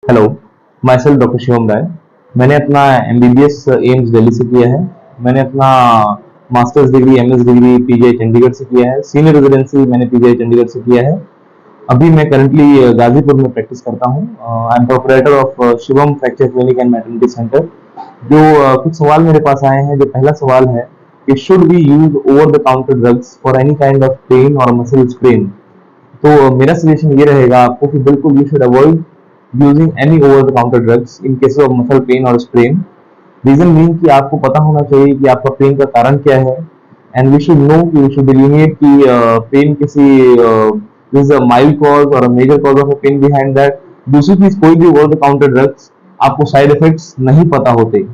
Hello, myself doctor Shivam Rai. मैंने अपना MBBS AIIMS Delhi से किया है। मैंने अपना masters degree MS degree PGI Chandigarh से किया है। सीनियर रेजिडेंसी मैंने पीजीआई चंडीगढ़ से किया है। अभी मैं करंटली गाजीपुर में प्रैक्टिस करता हूँ। I am proprietor of Shivam fracture clinic and maternity centre. जो कुछ सवाल मेरे पास आए हैं। जो पहला सवाल है कि should we use over the counter drugs for any kind of pain और मसल स्ट्रेन। तो मेरा सजेशन ये रहेगा आपको कि बिल्कुल you should avoid using any over the counter drugs in case of muscle pain और स्ट्रेन। रीजन मीन कि आपको पता होना चाहिए कि आपका पेन का कारण क्या है। एंड वी शुड नो कि वी शुड डिलीनिएट कि पेन किसी this is a mild cause और a major cause of a pain behind that. दूसरी चीज, कोई भी ओवर द काउंटर ड्रग्स आपको साइड इफेक्ट्स नहीं पता होते।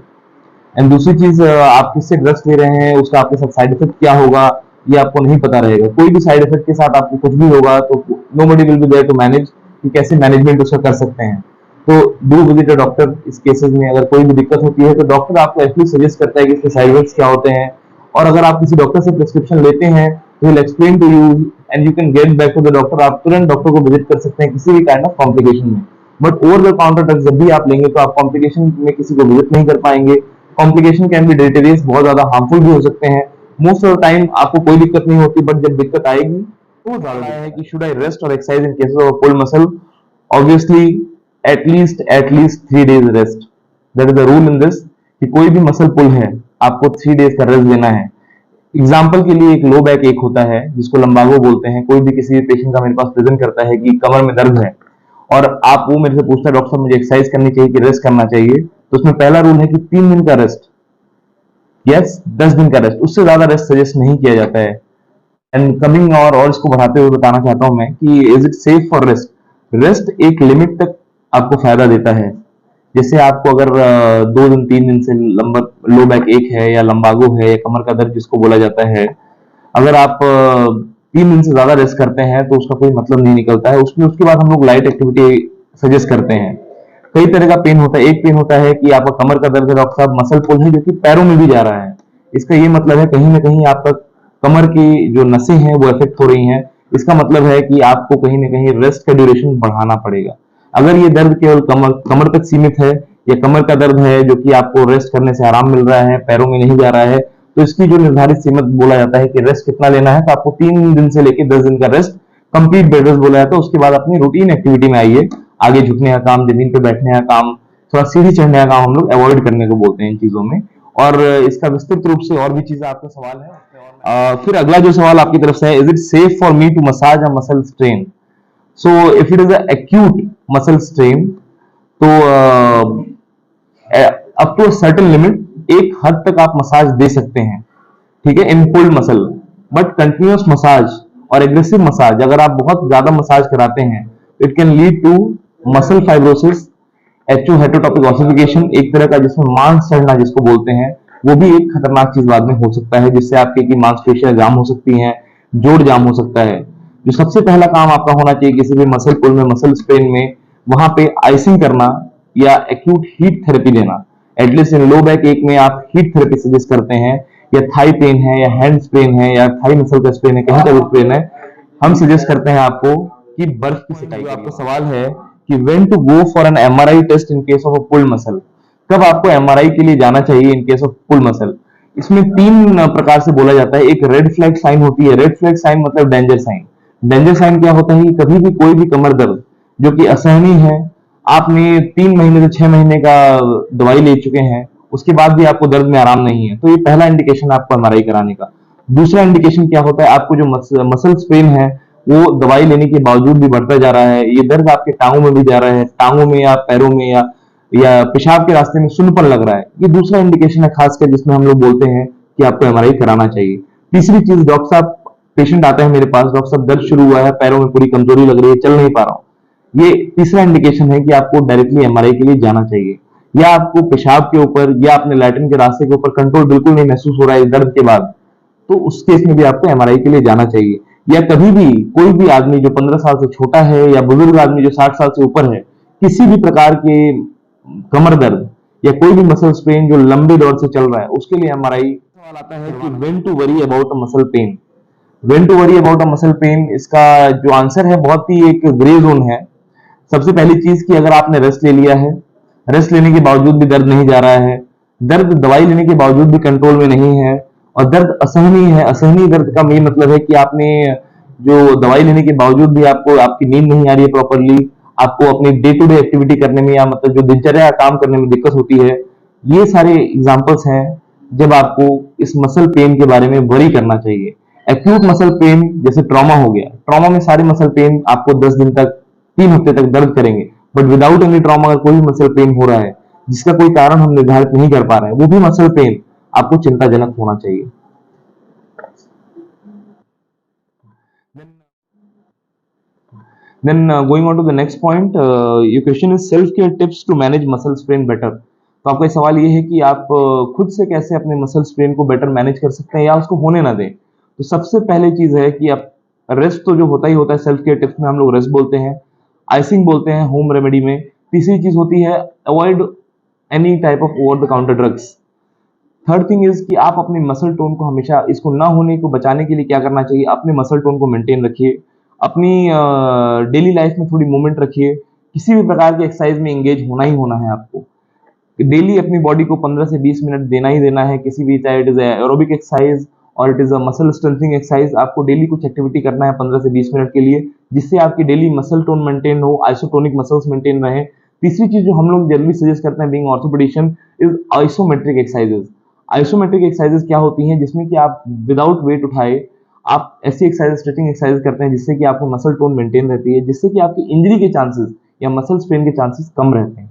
एंड दूसरी चीज, आप किससे ड्रग्स ले रहे हैं, उसका आपके साथ साइड इफेक्ट क्या होगा ये आपको नहीं पता रहेगा। कोई भी साइड इफेक्ट के साथ आपको कुछ भी होगा तो nobody will be there to manage कि कैसे मैनेजमेंट उसका कर सकते हैं। तो डू विजिट अ डॉक्टर। इस केसेस में अगर कोई भी दिक्कत होती है तो डॉक्टर आपको एक्चुअली सजेस्ट करता है कि इसके साइड इफेक्ट्स क्या होते हैं। और अगर आप किसी डॉक्टर से प्रिस्क्रिप्शन लेते हैं तो will explain to you and you can get back to the doctor. आप तुरंत डॉक्टर को विजिट कर सकते हैं किसी भी काइंड ऑफ कॉम्प्लिकेशन में। But over the counter drugs जब भी आप लेंगे तो आप कॉम्प्लिकेशन में किसी को विजिट नहीं कर पाएंगे। कॉम्प्लिकेशन कैन बी डिलीटेरियस, बहुत ज्यादा हार्मफुल भी हो सकते हैं। मोस्ट ऑफ द टाइम आपको कोई दिक्कत नहीं होती, बट जब दिक्कत आएगी तो ज्यादा है कि शुड आई रेस्ट और exercise in cases of pull muscle. Obviously at least 3 days rest. That is the rule in this कि कोई भी मसल पुल है आपको 3 days का रेस्ट देना है। एग्जाम्पल के लिए एक लो बैक एक होता है जिसको लंबागो बोलते हैं। कोई भी किसी पेशेंट का मेरे पास प्रेजेंट करता है कि कमर में दर्द है और आप वो मेरे से पूछता है डॉक्टर साहब मुझे एक्सरसाइज करनी चाहिए कि रेस्ट करना चाहिए, तो उसमें पहला रूल है कि 3 दिन का रेस्ट। यस, 10 दिन का रेस्ट, उससे ज्यादा रेस्ट सजेस्ट नहीं किया जाता है। एंड कमिंग और इसको बढ़ाते हुए बताना चाहता हूं मैं कि is it safe for rest. Rest एक लिमिट तक आपको फायदा देता है। जैसे आपको अगर 2 दिन 3 दिन से लंबा लो बैक एक है या लंबागो है या कमर का दर्द जिसको बोला जाता है, अगर आप 3 दिन से ज्यादा रेस्ट करते हैं तो उसका कोई मतलब नहीं निकलता है। उसमें उसके बाद हम लोग लाइट एक्टिविटी सजेस्ट करते हैं। कई तरह का पेन होता है। एक पेन होता है कि आपका कमर का दर्द है, डॉक्टर साहब मसल पुल है जो कि पैरों में भी जा रहा है। इसका ये मतलब है कहीं ना कहीं आपका कमर की जो नसें हैं वो इफेक्ट हो रही हैं। इसका मतलब है कि आपको कहीं ना कहीं रेस्ट का ड्यूरेशन बढ़ाना पड़ेगा। अगर ये दर्द केवल कमर कमर तक सीमित है या कमर का दर्द है जो कि आपको रेस्ट करने से आराम मिल रहा है, पैरों में नहीं जा रहा है, तो इसकी जो निर्धारित सीमित बोला जाता है कि रेस्ट कितना लेना है, तो आपको 3 दिन से लेकर 10 दिन का रेस्ट, कंप्लीट बेड रेस्ट बोला जाता है। उसके बाद अपनी रूटीन एक्टिविटी में आइए। आगे झुकने का काम, जमीन पे बैठने का काम, थोड़ा सीढ़ी चढ़ने का काम हम लोग अवॉइड करने को बोलते हैं इन चीजों में। और इसका विस्तृत रूप से और भी चीजें आपका सवाल है। फिर अगला जो सवाल आपकी तरफ से है, is it safe for me to massage a muscle strain. So if it is acute muscle strain तो अप टू सर्टेन लिमिट एक हद तक आप मसाज दे सकते हैं, ठीक है, in pulled muscle. But continuous massage और एग्रेसिव मसाज अगर आप बहुत ज्यादा मसाज कराते हैं it can lead to muscle fibrosis, HO heterotopic ossification, एक तरह का जिसमें मांस चढ़ना जिसको बोलते हैं, वो भी एक खतरनाक चीज बाद में हो सकता है जिससे आपके की मांसपेशियां जाम हो सकती हैं, जोड़ जाम हो सकता है। जो सबसे पहला काम आपका होना चाहिए किसी भी मसल पुल में, मसल स्ट्रेन में, वहां पे आइसिंग करना या एक्यूट हीट थेरेपी देना। एटलीस्ट इन लो बैक एक में आप हीट थेरेपी सजेस्ट करते हैं, या थाई पेन है या हैंड स्प्रेन है या थाई मसल का स्प्रेन है, कहीं का भी स्प्रेन है, हम सजेस्ट करते हैं आपको कि बर्फ की सिकाई। आपका सवाल है कि when to go for an MRI test in case of a pulled muscle. कब आपको एमआरआई के लिए जाना चाहिए in case of pulled muscle. इसमें 3 प्रकार से बोला जाता है। एक रेड फ्लैग साइन होती है। रेड फ्लैग साइन मतलब डेंजर साइन। डेंजर साइन क्या होता है कि कभी भी कोई भी कमर दर्द जो कि असहनीय है, आपने 3 महीने से 6 महीने का दवाई ले चुके हैं, उसके बाद भी आपको दर्द में आराम नहीं है, तो ये पहला इंडिकेशन आपको एमआरआई कराने का। दूसरा इंडिकेशन क्या होता है, आपको जो मसल स्ट्रेन है वो दवाई लेने के बावजूद भी बढ़ता जा रहा है, ये दर्द आपके टांगों में भी जा रहा है, टांगों में या पैरों में या पेशाब के रास्ते में सुन्नपन लग रहा है, ये दूसरा इंडिकेशन है खासकर जिसमें हम लोग बोलते हैं कि आपको एमआरआई कराना चाहिए। तीसरी चीज, डॉक्टर साहब पेशेंट आता है मेरे पास, डॉक्टर साहब दर्द शुरू हुआ है, पैरों में पूरी कमजोरी लग रही है, चल नहीं पा रहा हूं, ये तीसरा इंडिकेशन है कि आपको डायरेक्टली एमआरआई के लिए जाना चाहिए। या आपको पेशाब के ऊपर या अपने लैट्रिन के रास्ते के ऊपर कंट्रोल बिल्कुल नहीं महसूस हो रहा है दर्द के बाद, तो उस केस में भी आपको एमआरआई के लिए जाना चाहिए। या कभी भी कोई भी आदमी जो 15 साल से छोटा है या बुजुर्ग आदमी जो 60 साल से ऊपर है, किसी भी प्रकार के कमर दर्द या कोई भी मसल स्ट्रेन जो लंबे दौर से चल रहा है, उसके लिए एमआरआई। सवाल आता है कि when to worry about a muscle pain. When to worry about a muscle pain, इसका जो आंसर है बहुत ही एक ग्रे जोन है। सबसे पहली चीज कि अगर आपने रेस्ट ले लिया है, रेस्ट लेने के बावजूद भी दर्द नहीं जा रहा है, दर्द दवाई लेने के बावजूद भी कंट्रोल में नहीं है, और दर्द असहनीय है, असहनीय दर्द का मेन मतलब है कि आपने जो दवाई लेने के बावजूद भी आपको आपकी नींद नहीं आ रही है प्रॉपरली, आपको अपनी डे टू डे एक्टिविटी करने में या मतलब जो दिनचर्या काम करने में दिक्कत होती है, ये सारे एग्जांपल्स हैं जब आपको इस मसल पेन के बारे में वरी करना चाहिए। एक्यूट मसल पेन जैसे ट्रॉमा हो गया, ट्रॉमा में सारे मसल पेन आपको 10 दिन तक, 3 हफ्ते तक दर्द करेंगे, बट विदाउट एनी ट्रॉमा अगर कोई भी मसल पेन हो रहा है जिसका कोई कारण हम निर्धारित नहीं कर पा रहे हैं, वो भी मसल पेन आपको चिंताजनक होना चाहिए। Then going on to the next point, your question is self-care tips to manage muscle strain better. तो आपका सवाल ये है कि आप खुद से कैसे अपने मसल स्ट्रेन को बेटर मैनेज कर सकते हैं या उसको होने ना दें। तो सबसे पहले चीज है कि आप रेस्ट तो जो होता ही होता है, सेल्फ केयर टिप्स में हम लोग रेस्ट बोलते हैं, आइसिंग बोलते हैं होम रेमेडी में। तीसरी चीज होती है avoid any type of over the counter drugs. Third thing is कि आप अपने मसल टोन को हमेशा इसको ना होने को बचाने के लिए क्या करना चाहिए, अपने मसल टोन को मेंटेन रखिए, अपनी डेली लाइफ में थोड़ी मूवमेंट रखिए, किसी भी प्रकार की एक्सरसाइज में एंगेज होना ही होना है आपको। डेली अपनी बॉडी को 15 से 20 मिनट देना ही देना है, किसी भी, चाहे इट इज एरोबिक एक्सरसाइज और it is a muscle strengthening exercise, आपको डेली कुछ एक्टिविटी करना है 15 से 20 मिनट के लिए, जिससे आपकी डेली मसल टोन मेंटेन हो, आइसोटोनिक मसल्स मेंटेन रहे। तीसरी चीज जो हम लोग जनरली सजेस्ट करते हैं being orthopaedician is isometric exercises. Isometric exercises क्या होती हैं, जिसमें कि आप विदाउट वेट उठाए आप ऐसी एक्सरसाइज, स्ट्रेचिंग एक्सरसाइज करते हैं जिससे कि आपको मसल टोन मेंटेन रहती है, जिससे कि आपकी इंजरी के चांसेस या मसल स्ट्रेन के चांसेस कम रहते हैं।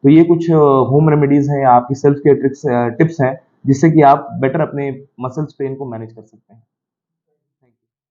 तो ये कुछ होम रेमेडीज हैं या आपकी सेल्फ केयर टिप्स हैं जिससे कि आप बेटर अपने मसल स्ट्रेन को मैनेज कर सकते हैं।